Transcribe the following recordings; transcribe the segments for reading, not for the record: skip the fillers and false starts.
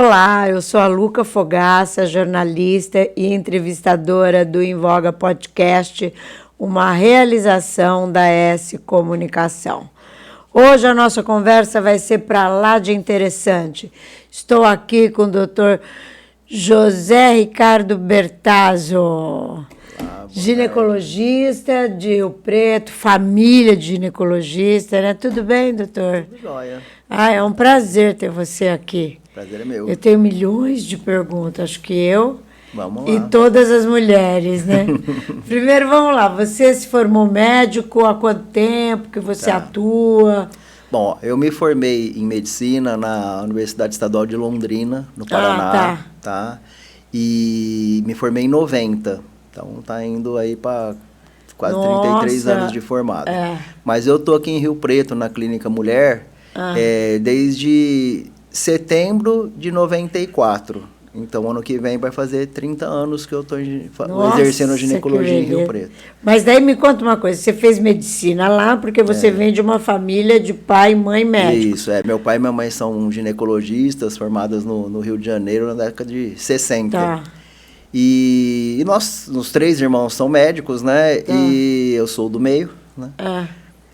Olá, eu sou a Luca Fogaça, jornalista e entrevistadora do Em Voga Podcast, uma realização da S Comunicação. Hoje a nossa conversa vai ser para lá de interessante. Estou aqui com o Dr. José Ricardo Bertazzo, ginecologista de Rio Preto, família de ginecologista, né? Tudo bem, doutor? Tudo jóia. É um prazer ter você aqui. Prazer é meu. Eu tenho milhões de perguntas, acho que eu Vamos lá. e todas as mulheres, né? Primeiro, vamos lá, você se formou médico, há quanto tempo que você atua? Bom, eu me formei em medicina na Universidade Estadual de Londrina, no Paraná, tá? E me formei em 90, então tá indo aí para quase 33 anos de formado. Mas eu tô aqui em Rio Preto, na Clínica Mulher, desde setembro de 94. Então, ano que vem vai fazer 30 anos que eu estou exercendo a ginecologia em Rio Preto. Mas daí me conta uma coisa, você fez medicina lá porque você vem de uma família de pai e mãe médicos. Isso, meu pai e minha mãe são ginecologistas formados no Rio de Janeiro na década de 60. Tá. E nós, os três irmãos são médicos, né? Tá. E eu sou do meio, né?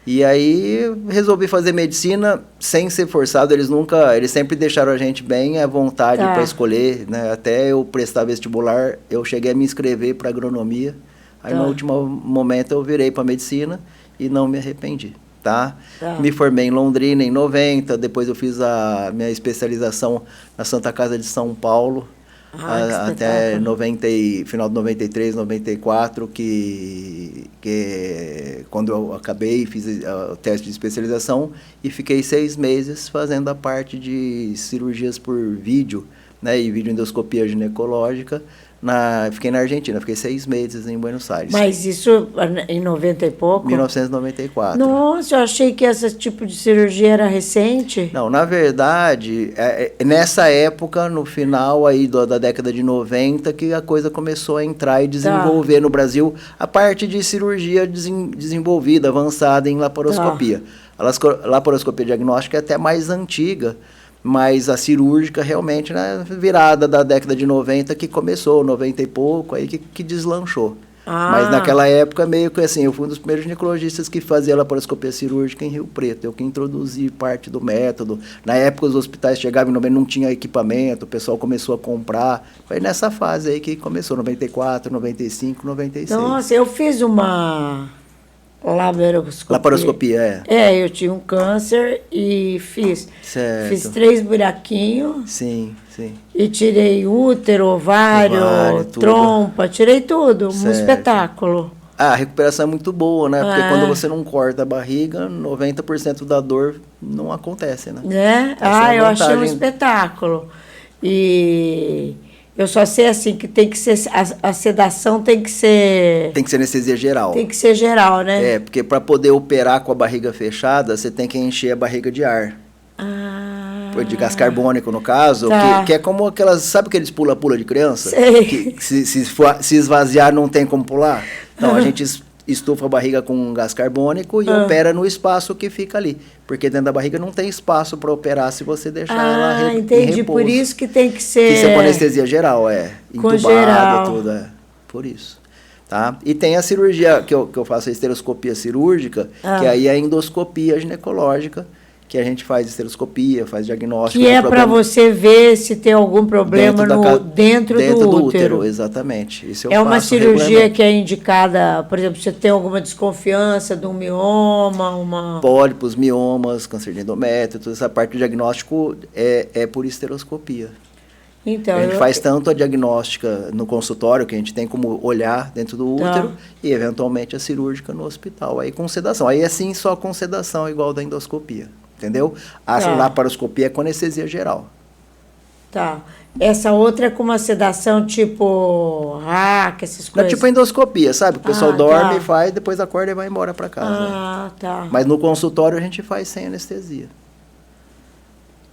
E aí resolvi fazer medicina sem ser forçado, eles sempre deixaram a gente bem à vontade para escolher, né? Até eu prestar vestibular, eu cheguei a me inscrever para agronomia. Aí no último momento eu virei para medicina e não me arrependi, tá? Me formei em Londrina em 90, depois eu fiz a minha especialização na Santa Casa de São Paulo. Até final de 93, 94, que quando eu acabei, fiz o teste de especialização e fiquei 6 meses fazendo a parte de cirurgias por vídeo, né, e videoendoscopia ginecológica. Fiquei na Argentina, fiquei 6 meses em Buenos Aires. Mas isso em 90 e pouco? 1994. Nossa, eu achei que esse tipo de cirurgia era recente. Não, na verdade, nessa época, no final aí da década de 90, que a coisa começou a entrar e desenvolver no Brasil a parte de cirurgia desenvolvida, avançada em laparoscopia. A laparoscopia diagnóstica é até mais antiga, mas a cirúrgica realmente, né, virada da década de 90 que começou, 90 e pouco, aí que deslanchou. Mas naquela época, meio que assim, eu fui um dos primeiros ginecologistas que fazia laparoscopia cirúrgica em Rio Preto. Eu que introduzi parte do método. Na época, os hospitais chegavam e não tinha equipamento, o pessoal começou a comprar. Foi nessa fase aí que começou, 94, 95, 96. Nossa, eu fiz uma laparoscopia, eu tinha um câncer e fiz 3 buraquinhos. Sim. E tirei útero, ovário, trompa, tirei tudo, um espetáculo. A recuperação é muito boa, né? Porque quando você não corta a barriga, 90% da dor não acontece, né? Eu achei um espetáculo. E eu só sei assim que tem que ser, a sedação tem que ser... Tem que ser anestesia geral. Tem que ser geral, né? Porque para poder operar com a barriga fechada, você tem que encher a barriga de ar. De gás carbônico, no caso, que é como aquelas... Sabe aqueles pula-pula de criança? Sei. Que se esvaziar não tem como pular? Então, a gente estufa a barriga com gás carbônico e opera no espaço que fica ali. Porque dentro da barriga não tem espaço para operar se você deixar ela entendi. em repouso. Por isso que tem que ser... Que isso é com anestesia geral, com entubada, geral. tudo, por isso. Tá? E tem a cirurgia, que eu faço a esteroscopia cirúrgica, que aí é a endoscopia ginecológica, que a gente faz esteroscopia, faz diagnóstico. Que é para você ver se tem algum problema dentro do útero. Exatamente. Isso é uma cirurgia que é indicada, por exemplo, se você tem alguma desconfiança de um mioma, Pólipos, miomas, câncer de endométrio, toda essa parte do diagnóstico é por esteroscopia. Então, a gente faz tanto a diagnóstica no consultório, que a gente tem como olhar dentro do útero, e eventualmente a cirúrgica no hospital, aí com sedação. Aí assim, só com sedação, igual da endoscopia. Entendeu? A laparoscopia é com anestesia geral. Essa outra é com uma sedação tipo essas coisas. É tipo endoscopia, sabe? O pessoal dorme, faz, depois acorda e vai embora para casa. Mas no consultório a gente faz sem anestesia.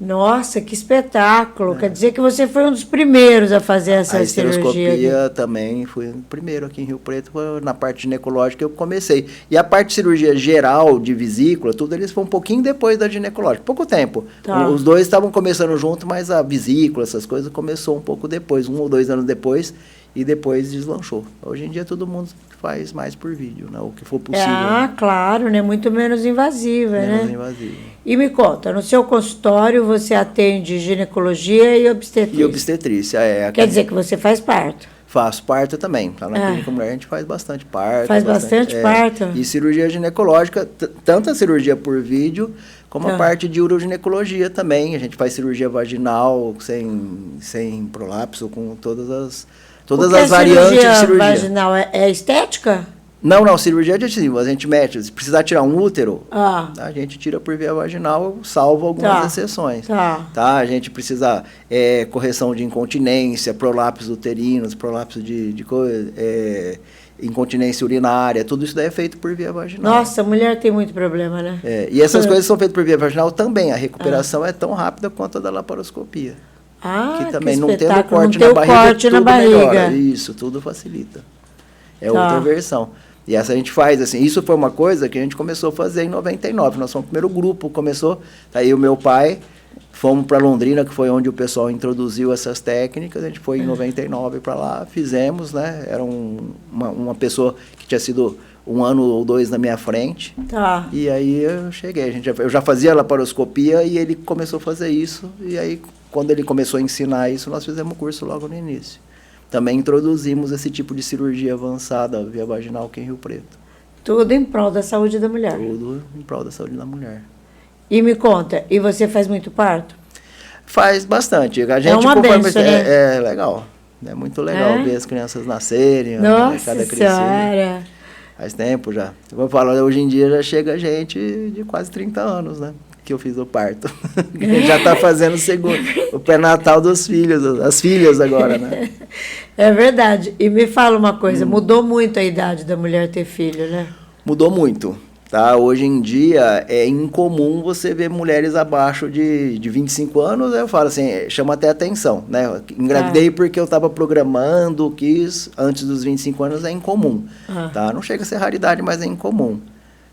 Nossa, que espetáculo! Quer dizer que você foi um dos primeiros a fazer essa A cirurgia. esteroscopia também fui o primeiro aqui em Rio Preto, foi na parte ginecológica que eu comecei. E a parte de cirurgia geral, de vesícula, tudo, eles foram um pouquinho depois da ginecológica, pouco tempo. Tá. Os dois estavam começando junto, mas a vesícula, essas coisas, começou um pouco depois, 1 ou 2 anos depois, e depois deslanchou. Hoje em dia todo mundo faz mais por vídeo, né? O que for possível. Ah, claro, né? Muito menos invasiva, Menos né? invasivo. E me conta, no seu consultório você atende ginecologia e obstetrícia. E obstetrícia, Quer dizer que você faz parto. Faço parto também. Lá na clínica mulher a gente faz bastante parto. Faz bastante parto? E cirurgia ginecológica, tanto a cirurgia por vídeo, como a parte de uroginecologia também. A gente faz cirurgia vaginal, sem prolapso, com todas as variantes de cirurgia. Vaginal é estética? Não, cirurgia aditiva. A gente mete, se precisar tirar um útero, a gente tira por via vaginal, salvo algumas exceções. Tá. A gente precisa correção de incontinência, prolapso uterinos, prolapso de incontinência urinária, tudo isso daí é feito por via vaginal. Nossa, a mulher tem muito problema, né? E essas coisas são feitas por via vaginal também. A recuperação é tão rápida quanto a da laparoscopia. Que também que não tendo não corte tem na barriga, corte na tudo barriga. melhora. Isso, tudo facilita. Outra versão. E essa a gente faz, assim, isso foi uma coisa que a gente começou a fazer em 99. Nós fomos o primeiro grupo, começou, aí o meu pai, fomos para Londrina, que foi onde o pessoal introduziu essas técnicas, a gente foi em 99 para lá, fizemos, né, era uma pessoa que tinha sido 1 ano ou 2 na minha frente, e aí eu cheguei, eu já fazia laparoscopia e ele começou a fazer isso, e aí quando ele começou a ensinar isso, nós fizemos o curso logo no início. Também introduzimos esse tipo de cirurgia avançada via vaginal aqui em Rio Preto. Tudo em prol da saúde da mulher. Tudo em prol da saúde da mulher. E me conta, e você faz muito parto? Faz bastante. A gente, uma benção, né? É legal. É muito legal ver as crianças nascerem, Nossa cada Senhora! Faz tempo já. Eu vou falar, hoje em dia já chega gente de quase 30 anos, né? Que eu fiz o parto. Já está fazendo o pré-natal dos filhos, as filhas agora, né? É verdade. E me fala uma coisa, mudou muito a idade da mulher ter filho, né? Mudou muito, tá? Hoje em dia é incomum você ver mulheres abaixo de 25 anos, eu falo assim, chama até atenção, né? Engravidei porque eu estava programando, quis, antes dos 25 anos é incomum, tá? Não chega a ser raridade, mas é incomum.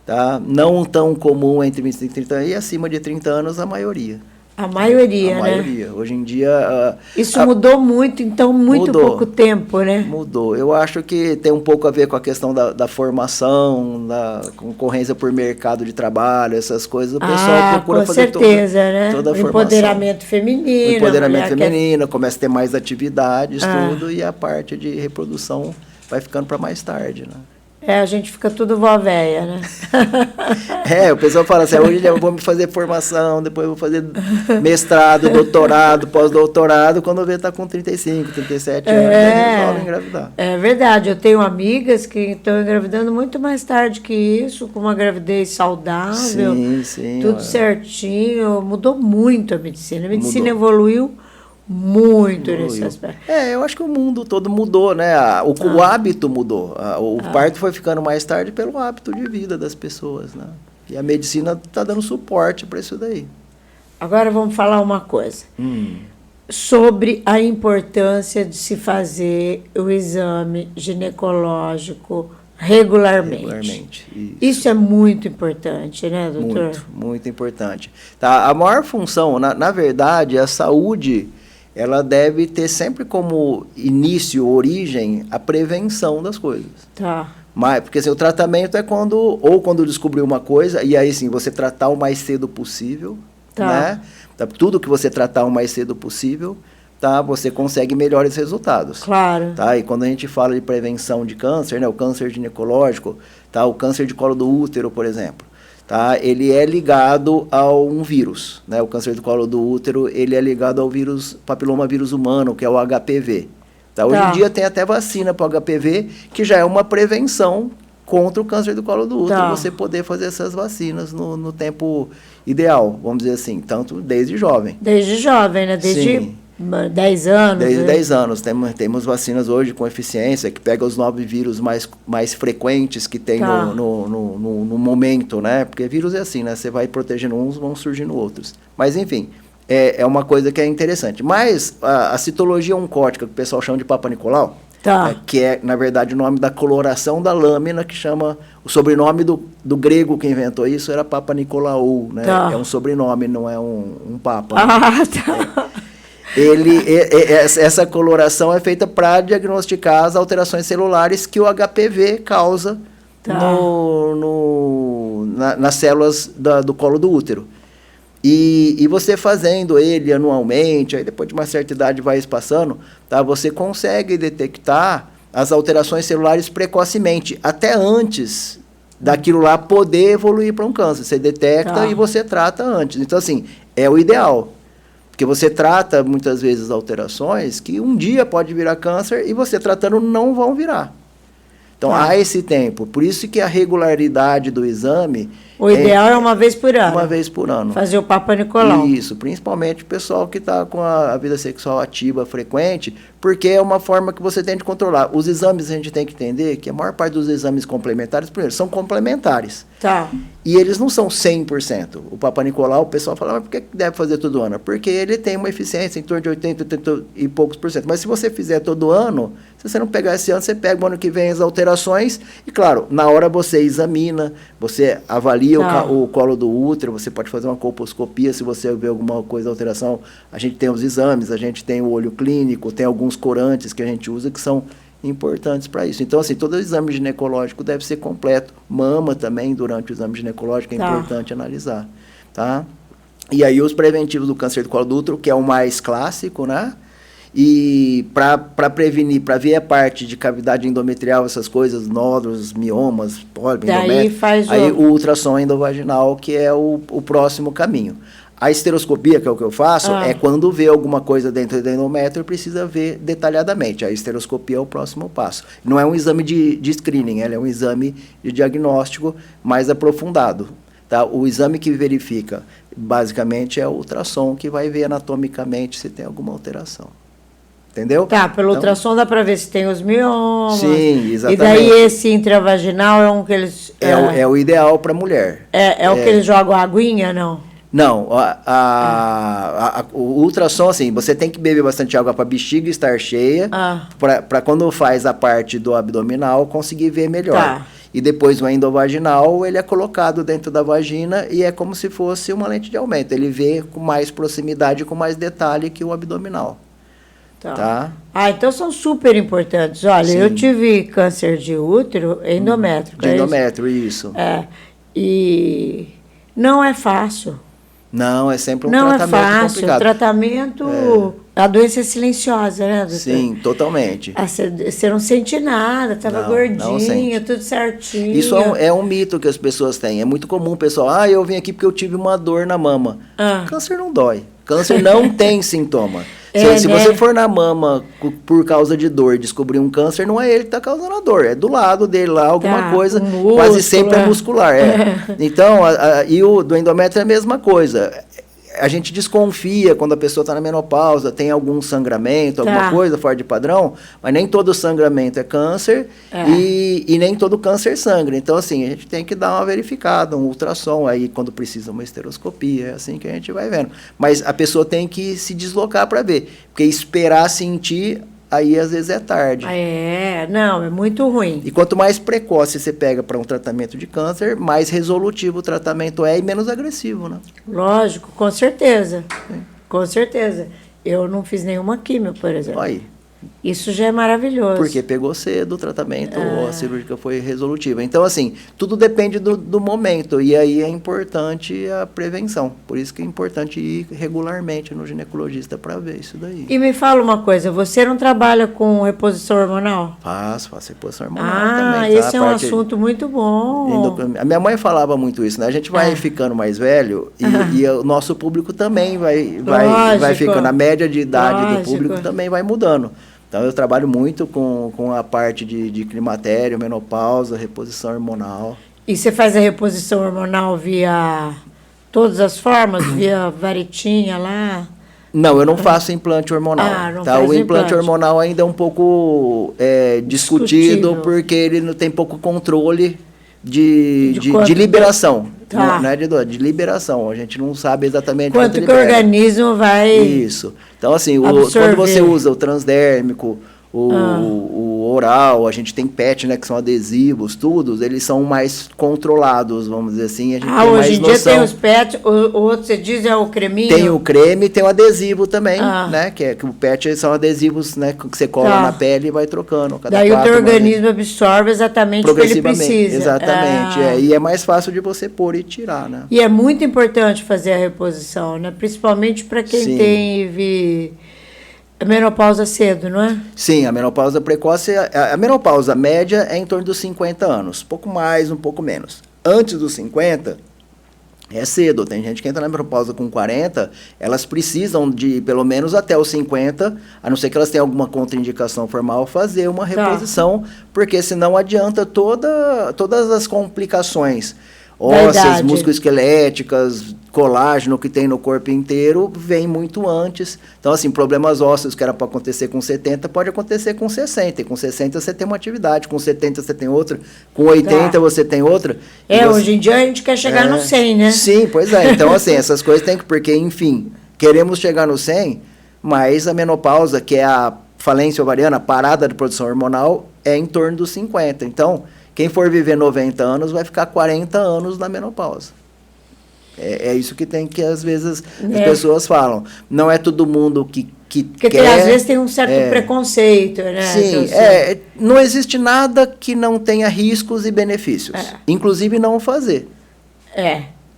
Tá? Não tão comum entre 25 e 30 anos, e acima de 30 anos a maioria. A maioria, né? A maioria. Hoje em dia... Isso mudou muito, então, muito pouco tempo, né? Mudou. Eu acho que tem um pouco a ver com a questão da formação, da concorrência por mercado de trabalho, essas coisas. O pessoal procura fazer toda a formação. Empoderamento feminino. O empoderamento feminino, começa a ter mais atividades, tudo, e a parte de reprodução vai ficando para mais tarde, né? A gente fica tudo vó véia, né? O pessoal fala assim, hoje eu vou me fazer formação, depois eu vou fazer mestrado, doutorado, pós-doutorado, quando eu ver tá com 35, 37 anos, resolve engravidar. É verdade, eu tenho amigas que estão engravidando muito mais tarde que isso, com uma gravidez saudável, tudo certinho, mudou muito a medicina. A medicina evoluiu muito nesse aspecto. Eu acho que o mundo todo mudou, né? O hábito mudou. O parto foi ficando mais tarde pelo hábito de vida das pessoas, né? E a medicina está dando suporte para isso daí. Agora vamos falar uma coisa. Sobre a importância de se fazer o exame ginecológico regularmente. Isso é muito importante, né, doutor? Muito, muito importante. Tá? A maior função, na verdade, a saúde... ela deve ter sempre como início, origem, a prevenção das coisas. Mas, porque assim, o tratamento é quando descobriu uma coisa, e aí sim, você tratar o mais cedo possível, né? Tudo que você tratar o mais cedo possível, você consegue melhores resultados. Claro. E quando a gente fala de prevenção de câncer, né, o câncer ginecológico, o câncer de colo do útero, por exemplo, ele é ligado a um vírus, né? O câncer do colo do útero, ele é ligado ao papilomavírus humano, que é o HPV. Hoje em dia tem até vacina para o HPV, que já é uma prevenção contra o câncer do colo do útero, você poder fazer essas vacinas no tempo ideal, vamos dizer assim, tanto desde jovem. Desde jovem, né? Desde 10 anos. Desde 10 anos. Temos vacinas hoje com eficiência, que pega os 9 vírus mais frequentes que tem no momento, né? Porque vírus é assim, né? Você vai protegendo uns, vão surgindo outros. Mas, enfim, é uma coisa que é interessante. Mas a citologia oncótica, que o pessoal chama de Papa Nicolau, que é, na verdade, o nome da coloração da lâmina, que chama... O sobrenome do grego que inventou isso era Papa Nicolau, né? É um sobrenome, não é um papa. Né? Essa coloração é feita para diagnosticar as alterações celulares que o HPV causa nas células do colo do útero. E você fazendo ele anualmente, aí depois de uma certa idade vai espaçando, tá? Você consegue detectar as alterações celulares precocemente, até antes daquilo lá poder evoluir para um câncer. Você detecta e você trata antes. Então, assim, é o ideal. Porque você trata, muitas vezes, alterações que um dia pode virar câncer e você tratando não vão virar. Então, há esse tempo. Por isso que a regularidade do exame... O ideal é uma vez por ano. Uma vez por ano. Fazer o Papa Nicolau. Isso, principalmente o pessoal que está com a vida sexual ativa frequente, porque é uma forma que você tem de controlar. Os exames, a gente tem que entender que a maior parte dos exames complementares, primeiro, são complementares. E eles não são 100%. O Papa Nicolau, o pessoal fala, mas por que deve fazer todo ano? Porque ele tem uma eficiência em torno de 80 e poucos por cento. Mas se você fizer todo ano, se você não pegar esse ano, você pega o ano que vem as alterações e, claro, na hora você examina, você avalia o colo do útero, você pode fazer uma colposcopia se você vê alguma coisa, alteração. A gente tem os exames, a gente tem o olho clínico, tem alguns corantes que a gente usa que são importantes para isso. Então, assim, todo o exame ginecológico deve ser completo. Mama também, durante o exame ginecológico, é importante analisar, tá? E aí, os preventivos do câncer do colo do útero, que é o mais clássico, né? E para prevenir, para ver a parte de cavidade endometrial, essas coisas, nódulos, miomas, pólipo, endométrio, aí o ultrassom endovaginal, que é o próximo caminho. A esteroscopia, que é o que eu faço, é quando vê alguma coisa dentro do endométrio, precisa ver detalhadamente. A esteroscopia é o próximo passo. Não é um exame de screening, ela é um exame de diagnóstico mais aprofundado. Tá? O exame que verifica, basicamente, é o ultrassom, que vai ver anatomicamente se tem alguma alteração. Entendeu? Pelo ultrassom dá para ver se tem os miomas. Sim, exatamente. E daí esse intravaginal é um que eles... É o ideal para a mulher. É o que eles jogam a aguinha, não? Não, o ultrassom, assim, você tem que beber bastante água para a bexiga estar cheia, para quando faz a parte do abdominal, conseguir ver melhor. E depois o endovaginal, ele é colocado dentro da vagina e é como se fosse uma lente de aumento. Ele vê com mais proximidade, com mais detalhe que o abdominal. Tá? Então são super importantes. Olha, eu tive câncer de útero endométrico. De endométrio, isso. E não é fácil. Não, é sempre um tratamento complicado. Não é fácil, o tratamento... A doença é silenciosa, né, doutor? Sim, totalmente. Você não sente nada, estava gordinha, tudo certinho. Isso é um mito que as pessoas têm. É muito comum o pessoal, eu vim aqui porque eu tive uma dor na mama. Câncer não dói. Câncer não tem sintoma. Se você for na mama por causa de dor e descobrir um câncer, não é ele que está causando a dor, é do lado dele lá, alguma coisa, músculo, quase sempre é muscular. Então, e o do endométrio é a mesma coisa. A gente desconfia quando a pessoa está na menopausa, tem algum sangramento, alguma coisa fora de padrão, mas nem todo sangramento é câncer e nem todo câncer sangra. Então, assim, a gente tem que dar uma verificada, um ultrassom, aí quando precisa uma esteroscopia, é assim que a gente vai vendo. Mas a pessoa tem que se deslocar para ver, porque esperar sentir... Aí, às vezes, é tarde. Não, é muito ruim. E quanto mais precoce você pega para um tratamento de câncer, mais resolutivo o tratamento é e menos agressivo, né? Lógico, com certeza. Sim. Com certeza. Eu não fiz nenhuma químio, por exemplo. Aí. Isso já é maravilhoso. Porque pegou cedo o tratamento, a cirúrgica foi resolutiva. Então, assim, tudo depende do momento. E aí é importante a prevenção. Por isso que é importante ir regularmente no ginecologista para ver isso daí. E me fala uma coisa, você não trabalha com reposição hormonal? Faço reposição hormonal também. Esse é um assunto muito bom. A minha mãe falava muito isso, né? A gente vai ficando mais velho e o nosso público também vai ficando. A média de idade do público também vai mudando. Então, eu trabalho muito com a parte de climatério, menopausa, reposição hormonal. E você faz a reposição hormonal via todas as formas? Via varetinha lá? Não, eu não faço implante hormonal. O implante hormonal ainda é um pouco discutido, porque ele não tem pouco controle de liberação. Tá. Não é de liberação. A gente não sabe exatamente quanto que o organismo vai... Isso. Então, assim, quando você usa o transdérmico, o oral, a gente tem PET, né, que são adesivos, eles são mais controlados, vamos dizer assim. A gente tem hoje em dia tem os PET, o outro você diz é o creminho? Tem o creme e tem o adesivo também, né, que o PET são adesivos, né, que você cola na pele e vai trocando. Daí o teu organismo absorve exatamente o que ele precisa. Exatamente, e é mais fácil de você pôr e tirar, né. E é muito importante fazer a reposição, né, principalmente para quem teve... A menopausa cedo, não é? Sim, a menopausa precoce, a menopausa média é em torno dos 50 anos, pouco mais, um pouco menos. Antes dos 50, é cedo, tem gente que entra na menopausa com 40, elas precisam de, pelo menos até os 50, a não ser que elas tenham alguma contraindicação formal, fazer uma reposição, porque senão adianta todas as complicações ósseas, musculoesqueléticas, colágeno que tem no corpo inteiro, vem muito antes. Então, assim, problemas ósseos que era para acontecer com 70, pode acontecer com 60. E com 60 você tem uma atividade, com 70 você tem outra, com 80 você tem outra. Hoje em dia a gente quer chegar no 100, né? Sim, pois é. Então, assim, essas coisas tem que... Porque, enfim, queremos chegar no 100, mas a menopausa, que é a falência ovariana, a parada de produção hormonal, é em torno dos 50. Então... Quem for viver 90 anos vai ficar 40 anos na menopausa. É isso que tem que, às vezes, as pessoas falam. Não é todo mundo que porque quer... às vezes tem um certo preconceito, né? Sim, não existe nada que não tenha riscos e benefícios. Inclusive não fazer.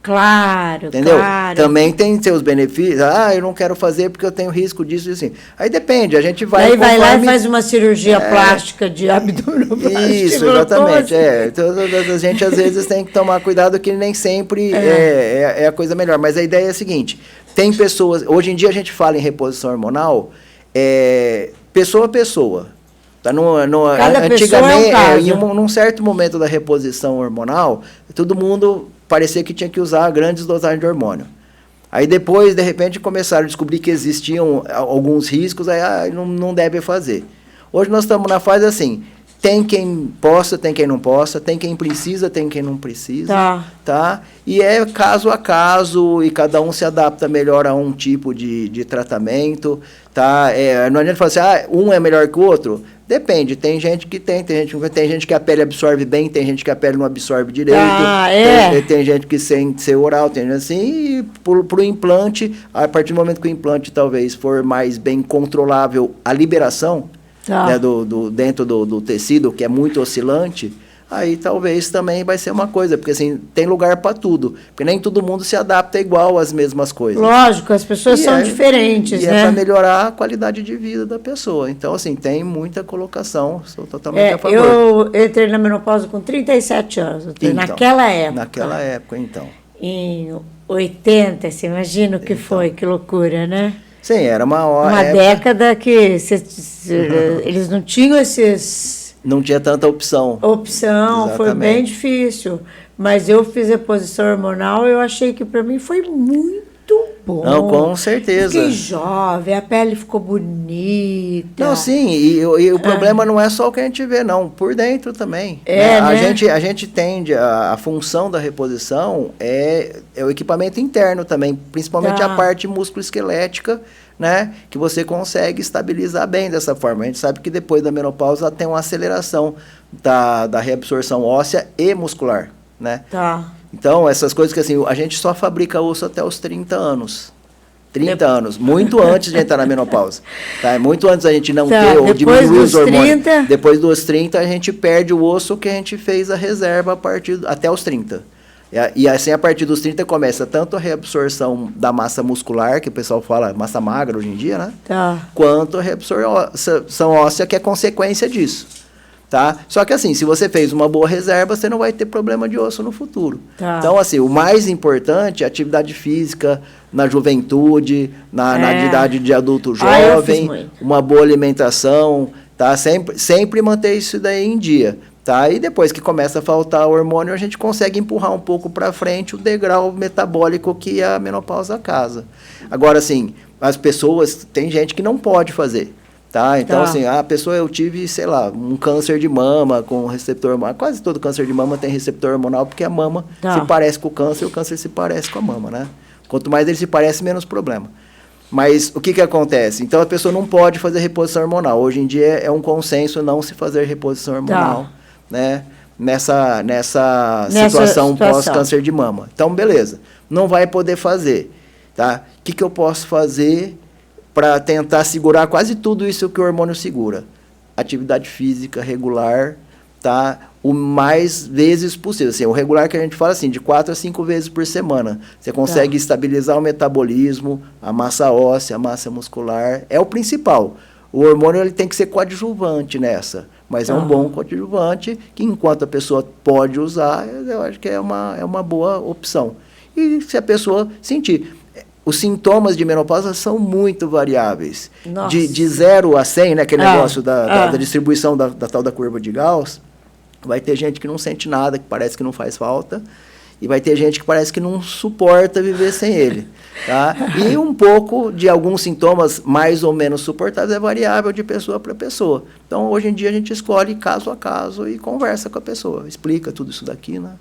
Claro, entendeu? Claro. Também tem seus benefícios. Eu não quero fazer porque eu tenho risco disso e assim. Aí depende, a gente vai... Aí vai lá e faz uma cirurgia plástica de abdominoplastia. Isso, exatamente. Então, a gente às vezes tem que tomar cuidado que nem sempre é a coisa melhor. Mas a ideia é a seguinte, tem pessoas... Hoje em dia a gente fala em reposição hormonal, pessoa a pessoa. Tá antigamente, num certo momento da reposição hormonal, todo mundo... parecia que tinha que usar grandes dosagens de hormônio. Aí depois, de repente, começaram a descobrir que existiam alguns riscos, aí não deve fazer. Hoje nós estamos na fase assim, tem quem possa, tem quem não possa, tem quem precisa, tem quem não precisa, tá? E é caso a caso, e cada um se adapta melhor a um tipo de tratamento, tá? Não adianta falar assim, um é melhor que o outro. Depende, tem gente que tem gente que a pele absorve bem, tem gente que a pele não absorve direito, tem gente que sem ser oral, tem gente assim, e pro implante, a partir do momento que o implante talvez for mais bem controlável a liberação, né, dentro do tecido, que é muito oscilante, aí talvez também vai ser uma coisa, porque assim, tem lugar para tudo, porque nem todo mundo se adapta igual às mesmas coisas. Lógico, as pessoas são diferentes, né? E é para melhorar a qualidade de vida da pessoa. Então, assim, tem muita colocação, sou totalmente a favor. Eu entrei na menopausa com 37 anos, naquela época. Naquela época, então. Em 80, você imagina o que foi, que loucura, né? Sim, era uma década que eles não tinham esses... Não tinha tanta opção. Exatamente. Foi bem difícil. Mas eu fiz reposição hormonal e eu achei que para mim foi muito bom. Não, com certeza. Fiquei jovem, a pele ficou bonita. Não, sim, e o problema não é só o que a gente vê, não. Por dentro também. A gente tende, a função da reposição é o equipamento interno também, principalmente a parte musculoesquelética, né, que você consegue estabilizar bem dessa forma. A gente sabe que depois da menopausa tem uma aceleração da reabsorção óssea e muscular, né? Então, essas coisas que assim, a gente só fabrica osso até os 30 anos. 30 anos, muito antes de entrar na menopausa. Tá? Muito antes a gente não ter ou diminuir os hormônios. Depois dos 30, a gente perde o osso que a gente fez a reserva até os 30. E assim, a partir dos 30 começa tanto a reabsorção da massa muscular, que o pessoal fala massa magra hoje em dia, né? Quanto a reabsorção óssea, que é consequência disso. Tá? Só que assim, se você fez uma boa reserva, você não vai ter problema de osso no futuro. Então, assim, o mais importante é a atividade física na juventude, na idade de adulto jovem, uma boa alimentação, tá? Sempre manter isso daí em dia. Tá? E depois que começa a faltar hormônio, a gente consegue empurrar um pouco para frente o degrau metabólico que a menopausa causa. Agora, assim, as pessoas, tem gente que não pode fazer. Tá? Então, assim, a pessoa, eu tive, sei lá, um câncer de mama com receptor hormonal. Quase todo câncer de mama tem receptor hormonal, porque a mama se parece com o câncer se parece com a mama, né? Quanto mais ele se parece, menos problema. Mas o que acontece? Então, a pessoa não pode fazer reposição hormonal. Hoje em dia é um consenso não se fazer reposição hormonal, né? Nessa situação pós-câncer de mama. Então, beleza. Não vai poder fazer, tá? O que eu posso fazer para tentar segurar quase tudo isso que o hormônio segura? Atividade física regular, tá? O mais vezes possível. Assim, o regular que a gente fala assim, de 4 a 5 vezes por semana. Você consegue estabilizar o metabolismo, a massa óssea, a massa muscular. É o principal. O hormônio ele tem que ser coadjuvante nessa. Mas é um bom coadjuvante que, enquanto a pessoa pode usar, eu acho que é uma boa opção. E se a pessoa sentir... Os sintomas de menopausa são muito variáveis. De 0 a 100, né, aquele negócio da distribuição da tal da curva de Gauss, vai ter gente que não sente nada, que parece que não faz falta, e vai ter gente que parece que não suporta viver sem ele. Tá? E um pouco de alguns sintomas mais ou menos suportáveis é variável de pessoa para pessoa. Então, hoje em dia, a gente escolhe caso a caso e conversa com a pessoa, explica tudo isso daqui, né?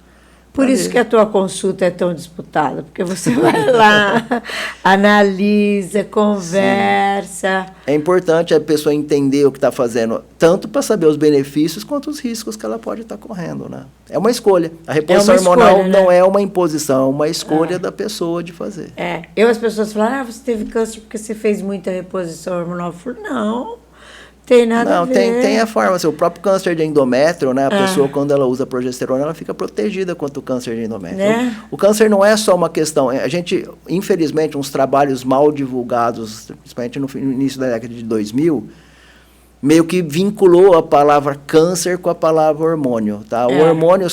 Por isso que a tua consulta é tão disputada, porque você vai lá, analisa, conversa. Sim. É importante a pessoa entender o que está fazendo, tanto para saber os benefícios quanto os riscos que ela pode estar correndo, né? É uma escolha. A reposição hormonal não é uma imposição, é uma escolha da pessoa de fazer. As pessoas falam, você teve câncer porque você fez muita reposição hormonal. Eu falo, não. Tem nada a ver. Tem a forma. Assim, o próprio câncer de endométrio, né? A pessoa, quando ela usa progesterona, ela fica protegida contra o câncer de endométrio. Então, o câncer não é só uma questão... A gente, infelizmente, uns trabalhos mal divulgados, principalmente no início da década de 2000, meio que vinculou a palavra câncer com a palavra hormônio, tá? O hormônio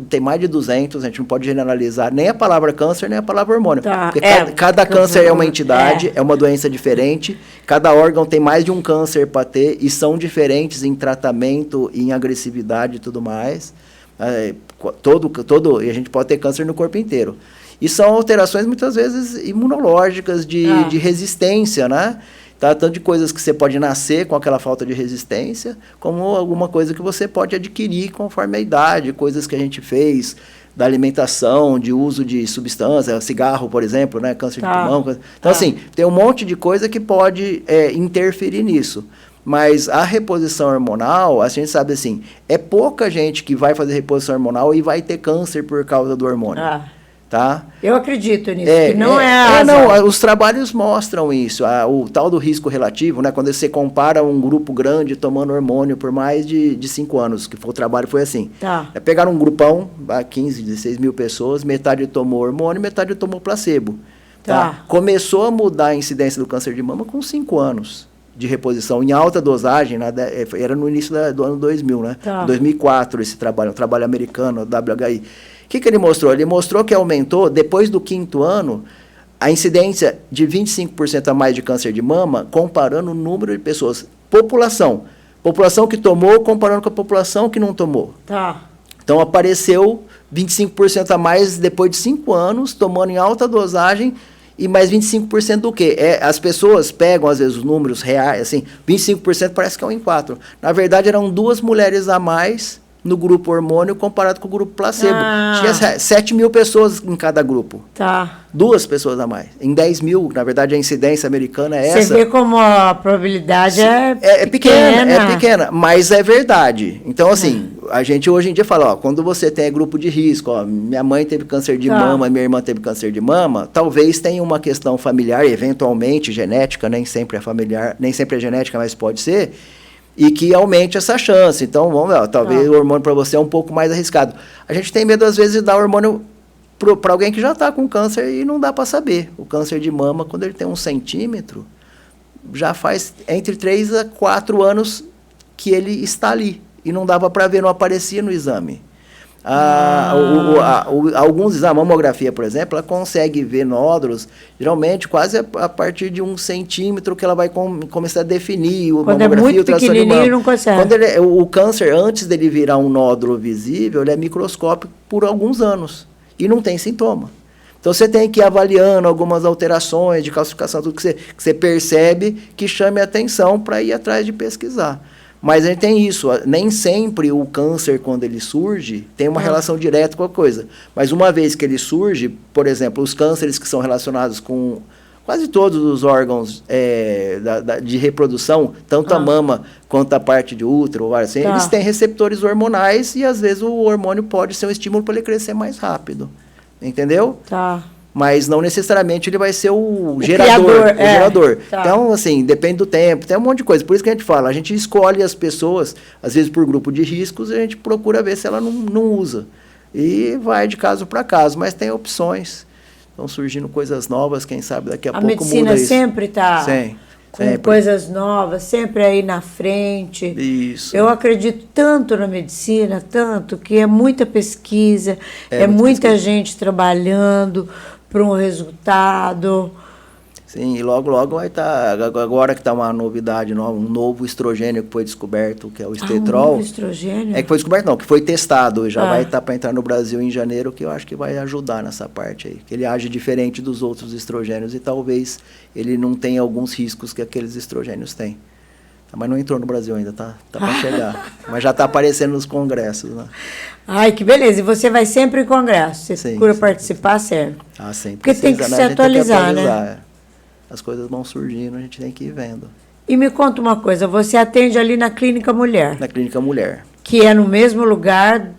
tem mais de 200, a gente não pode generalizar nem a palavra câncer, nem a palavra hormônio. Porque cada câncer é uma entidade, é uma doença diferente, cada órgão tem mais de um câncer para ter, e são diferentes em tratamento, em agressividade e tudo mais. E a gente pode ter câncer no corpo inteiro. E são alterações, muitas vezes, imunológicas, de resistência, né? Tá? Tanto de coisas que você pode nascer com aquela falta de resistência, como alguma coisa que você pode adquirir conforme a idade, coisas que a gente fez da alimentação, de uso de substância, cigarro, por exemplo, né? Câncer de pulmão. Então, assim, tem um monte de coisa que pode interferir nisso. Mas a reposição hormonal, a gente sabe assim, é pouca gente que vai fazer reposição hormonal e vai ter câncer por causa do hormônio. Tá? Eu acredito nisso, que não os trabalhos mostram isso, o tal do risco relativo, né, quando você compara um grupo grande tomando hormônio por mais de 5 anos, que o trabalho foi assim. Pegaram um grupão, 15, 16 mil pessoas, metade tomou hormônio, metade tomou placebo. Começou a mudar a incidência do câncer de mama com 5 anos de reposição em alta dosagem, né, era no início do ano 2000, né? 2004 esse trabalho, um trabalho americano, WHI. O que ele mostrou? Ele mostrou que aumentou, depois do 5º ano, a incidência de 25% a mais de câncer de mama, comparando o número de pessoas. População que tomou, comparando com a população que não tomou. Então, apareceu 25% a mais depois de 5 anos, tomando em alta dosagem, e mais 25% do quê? As pessoas pegam, às vezes, os números reais, assim, 25% parece que é 1 em 4. Na verdade, eram 2 mulheres a mais no grupo hormônio comparado com o grupo placebo. Tinha 7 mil pessoas em cada grupo. 2 pessoas a mais. Em 10 mil, na verdade, a incidência americana é essa. Você vê como a probabilidade é pequena, mas é verdade. Então, assim, a gente hoje em dia fala, quando você tem grupo de risco, minha mãe teve câncer de mama, minha irmã teve câncer de mama, talvez tenha uma questão familiar, eventualmente genética, nem sempre é familiar, nem sempre é genética, mas pode ser, e que aumente essa chance. Então, vamos ver, talvez o hormônio para você é um pouco mais arriscado. A gente tem medo, às vezes, de dar hormônio para alguém que já está com câncer e não dá para saber. O câncer de mama, quando ele tem 1 centímetro, já faz entre 3 a 4 anos que ele está ali. E não dava para ver, não aparecia no exame. Alguns exames, a mamografia, por exemplo, ela consegue ver nódulos, geralmente quase a partir de 1 centímetro que ela vai começar a definir. Quando é muito pequenininho, não consegue. Quando o câncer, antes dele virar um nódulo visível, ele é microscópico por alguns anos e não tem sintoma. Então, você tem que ir avaliando algumas alterações de calcificação, tudo que você percebe que chame a atenção para ir atrás de pesquisar. Mas a gente tem isso, nem sempre o câncer, quando ele surge, tem uma relação direta com a coisa. Mas uma vez que ele surge, por exemplo, os cânceres que são relacionados com quase todos os órgãos de reprodução, tanto a mama quanto a parte de útero, assim, eles têm receptores hormonais e às vezes o hormônio pode ser um estímulo para ele crescer mais rápido. Entendeu? Tá. Mas não necessariamente ele vai ser o gerador. Gerador. Tá. Então, assim, depende do tempo, tem um monte de coisa. Por isso que a gente fala, a gente escolhe as pessoas, às vezes por grupo de riscos, e a gente procura ver se ela não usa. E vai de caso para caso, mas tem opções. Estão surgindo coisas novas, quem sabe daqui a pouco muda isso. A medicina sempre está com sempre. Coisas novas, sempre aí na frente. Isso. Eu acredito tanto na medicina, tanto, que é muita pesquisa, muita gente trabalhando para um resultado. Sim, e logo vai estar, agora que está uma novidade nova, um novo estrogênio que foi descoberto, que é o estetrol. Um novo estrogênio? É que foi descoberto não, que foi testado, já vai estar para entrar no Brasil em janeiro, que eu acho que vai ajudar nessa parte aí, que ele age diferente dos outros estrogênios e talvez ele não tenha alguns riscos que aqueles estrogênios têm. Mas não entrou no Brasil ainda, tá para chegar. Mas já está aparecendo nos congressos, né? Ai, que beleza. E você vai sempre em congresso? Você procura participar sempre? Ah, sempre. Porque tem que se atualizar, né? As coisas vão surgindo, a gente tem que ir vendo. E me conta uma coisa, você atende ali na Clínica Mulher? Na Clínica Mulher. Que é no mesmo lugar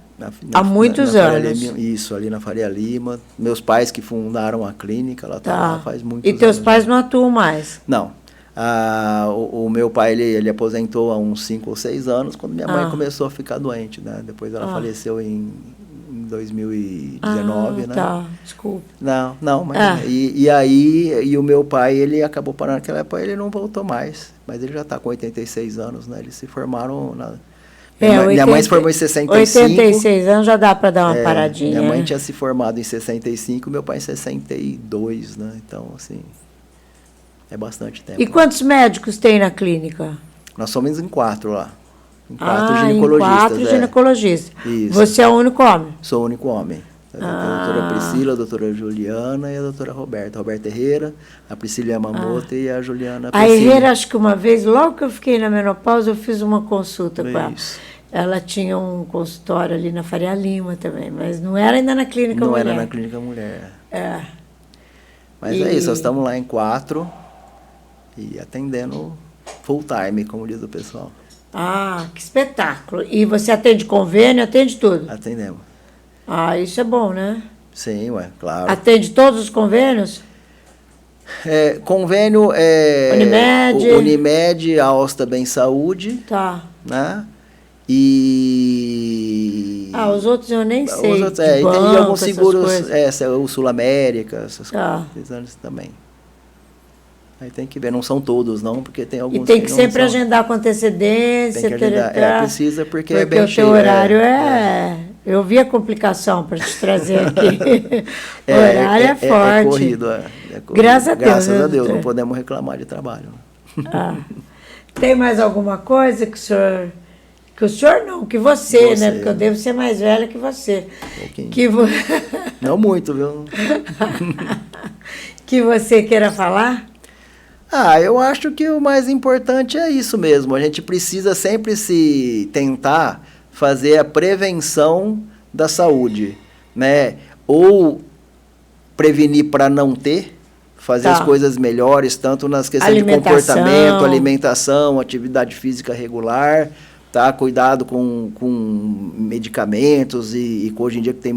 há muitos anos. Isso, ali na Faria Lima. Meus pais que fundaram a clínica, ela está lá faz muitos anos. E teus pais não atuam mais? Não. O meu pai, ele aposentou há uns 5 ou 6 anos, quando minha mãe começou a ficar doente, né? Depois ela faleceu em 2019, né? Tá, desculpa. Não, mas... E o meu pai, ele acabou parando naquela época, ele não voltou mais. Mas ele já está com 86 anos, né? Eles se formaram... Minha mãe se formou em 65. 86 anos já dá para dar uma paradinha. Minha mãe tinha se formado em 65, meu pai em 62, né? Então, assim, é bastante tempo. E quantos médicos tem na clínica? Nós somos em 4 lá. Em 4 ginecologistas. Em 4 ginecologistas. Isso. Você é o único homem? Sou o único homem. A doutora Priscila, a doutora Juliana e a doutora Roberta. Roberta Herrera, a Priscila Yamamoto e a Juliana A Herrera, acho que uma vez, logo que eu fiquei na menopausa, eu fiz uma consulta com ela. Ela tinha um consultório ali na Faria Lima também, mas não era ainda na Clínica Mulher. Não era na Clínica Mulher. Mas é isso, nós estamos lá em 4 e atendendo full time, como diz o pessoal. Que espetáculo. E você atende convênio, atende tudo? Atendemos. Isso é bom, né? Sim, claro. Atende todos os convênios? Convênio Unimed, Alsta Bem Saúde. Tá. Né? E... os outros eu nem sei. Os outros, e alguns seguros, o Sul América, essas coisas também. Aí tem que ver, não são todos, não, porque tem alguns. E tem que sempre agendar com antecedência. Tem que agendar, precisa, porque é bem cheio. Porque o teu horário Eu vi a complicação para te trazer aqui. O horário é forte. É corrido, Graças a Deus. Graças a Deus, não podemos reclamar de trabalho. Tem mais alguma coisa que o senhor... Que o senhor não, que você, né? Porque eu devo ser mais velha que você. Um pouquinho. Não muito, viu? Que você queira falar? Eu acho que o mais importante é isso mesmo. A gente precisa sempre se tentar fazer a prevenção da saúde, né? Ou prevenir para não ter, fazer as coisas melhores, tanto nas questões de comportamento, alimentação, atividade física regular, tá? Cuidado com medicamentos e hoje em dia que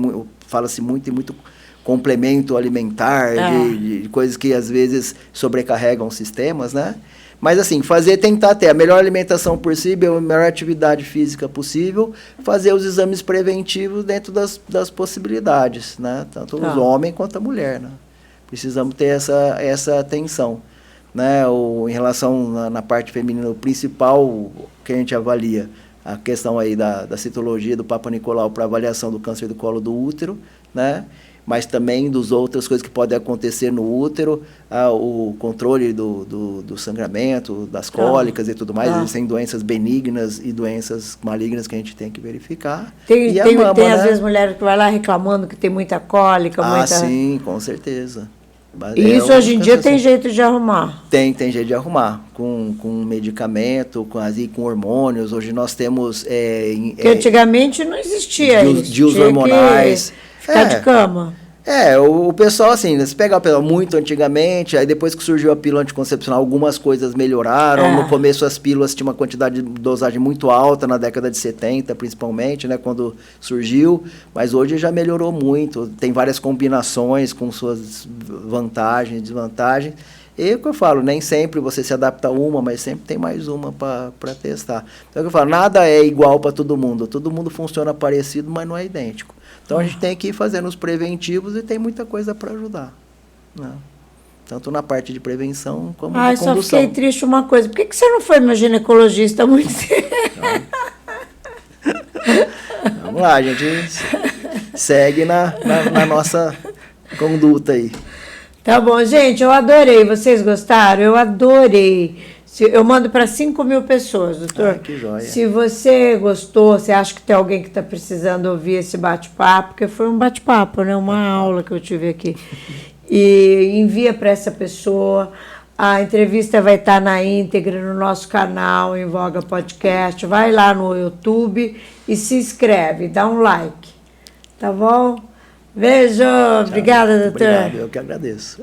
fala-se muito complemento alimentar, de coisas que às vezes sobrecarregam sistemas, né? Mas assim, tentar ter a melhor alimentação possível, a melhor atividade física possível, fazer os exames preventivos dentro das possibilidades, né? Tanto os homens quanto a mulher, né? Precisamos ter essa atenção, né? Em relação na parte feminina, o principal que a gente avalia, a questão aí da citologia do Papa Nicolau para avaliação do câncer do colo do útero, né? Mas também dos outras coisas que podem acontecer no útero, o controle do sangramento, das cólicas e tudo mais. Existem doenças benignas e doenças malignas que a gente tem que verificar. Tem às vezes mulheres que vai lá reclamando que tem muita cólica. Sim, com certeza. E isso hoje em dia tem jeito de arrumar? Tem jeito de arrumar. Com medicamento, com hormônios. Hoje nós temos... Porque antigamente não existia isso. DIUs hormonais. Ficar de cama. O pessoal, assim, se pegar o pessoal muito antigamente, aí depois que surgiu a pílula anticoncepcional, algumas coisas melhoraram. No começo as pílulas tinham uma quantidade de dosagem muito alta, na década de 70 principalmente, né, quando surgiu. Mas hoje já melhorou muito, tem várias combinações com suas vantagens e desvantagens. E o que eu falo, nem sempre você se adapta a uma, mas sempre tem mais uma para testar. Então o que eu falo, nada é igual para todo mundo funciona parecido, mas não é idêntico. Então a gente tem que ir fazendo os preventivos e tem muita coisa para ajudar, né? Tanto na parte de prevenção como na condução. Só fiquei triste uma coisa, por que você não foi meu ginecologista há muito tempo? Vamos lá, a gente segue na nossa conduta aí. Tá bom, gente, eu adorei. Vocês gostaram? Eu adorei. Eu mando para 5.000 pessoas, doutor. Que joia. Se você gostou, você acha que tem alguém que está precisando ouvir esse bate-papo, porque foi um bate-papo, né? Uma aula que eu tive aqui. E envia para essa pessoa. A entrevista vai estar na íntegra no nosso canal, em Voga Podcast. Vai lá no YouTube e se inscreve, dá um like. Tá bom? Beijo. Obrigada, doutor. Obrigado, eu que agradeço.